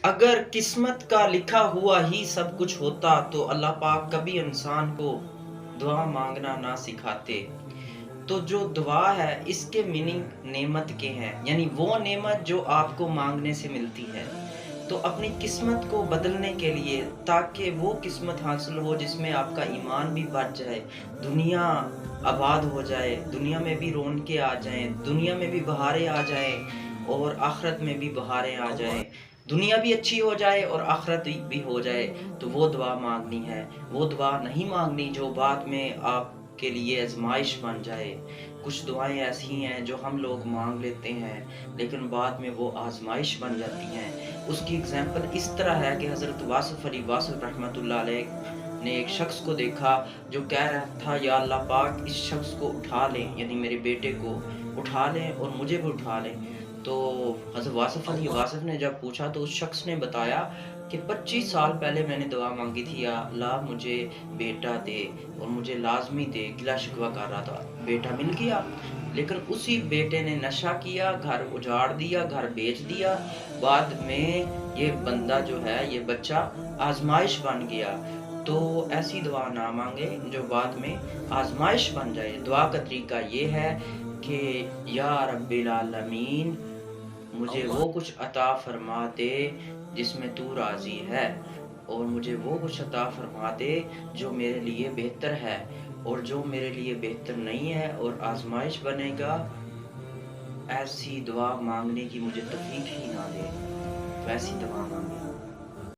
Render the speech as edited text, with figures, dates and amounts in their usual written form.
اگر قسمت کا لکھا ہوا ہی سب کچھ ہوتا تو اللہ پاک کبھی انسان کو دعا مانگنا نہ سکھاتے۔ تو جو دعا ہے اس کے میننگ نعمت کے ہیں، یعنی وہ نعمت جو آپ کو مانگنے سے ملتی ہے۔ تو اپنی قسمت کو بدلنے کے لیے، تاکہ وہ قسمت حاصل ہو جس میں آپ کا ایمان بھی بڑھ جائے، دنیا آباد ہو جائے، دنیا میں بھی رونقیں آ جائیں، دنیا میں بھی بہاریں آ جائیں اور آخرت میں بھی بہاریں آ جائیں، دنیا بھی اچھی ہو جائے اور آخرت بھی ہو جائے، تو وہ دعا مانگنی ہے۔ وہ دعا نہیں مانگنی جو بعد میں آپ کے لیے آزمائش بن جائے۔ کچھ دعائیں ایسی ہیں جو ہم لوگ مانگ لیتے ہیں لیکن بعد میں وہ آزمائش بن جاتی ہیں۔ اس کی اگزامپل اس طرح ہے کہ حضرت واصف علی واصف رحمۃ اللہ علیہ نے ایک شخص کو دیکھا جو کہہ رہا تھا یا اللہ پاک اس شخص کو اٹھا لیں، یعنی میرے بیٹے کو اٹھا لیں اور مجھے بھی اٹھا لیں۔ تو حضرت واصف علی واصف نے جب پوچھا تو اس شخص نے بتایا کہ 25 سال پہلے میں نے دعا مانگی تھی، یا اللہ مجھے بیٹا دے اور مجھے لازمی دے، گلا شکوہ کر رہا تھا، بیٹا مل گیا، لیکن اسی بیٹے نے نشہ کیا، گھر اجاڑ دیا، گھر بیچ دیا، بعد میں یہ بندہ جو ہے، یہ بچہ آزمائش بن گیا۔ تو ایسی دعا نہ مانگے جو بعد میں آزمائش بن جائے۔ دعا کا طریقہ یہ ہے کہ یا رب العالمین مجھے وہ کچھ عطا فرما دے جس میں تو راضی ہے، اور مجھے وہ کچھ عطا فرما دے جو میرے لیے بہتر ہے، اور جو میرے لیے بہتر نہیں ہے اور آزمائش بنے گا، ایسی دعا مانگنے کی مجھے توفیق ہی نہ دے۔ تو ایسی دعا مانگے۔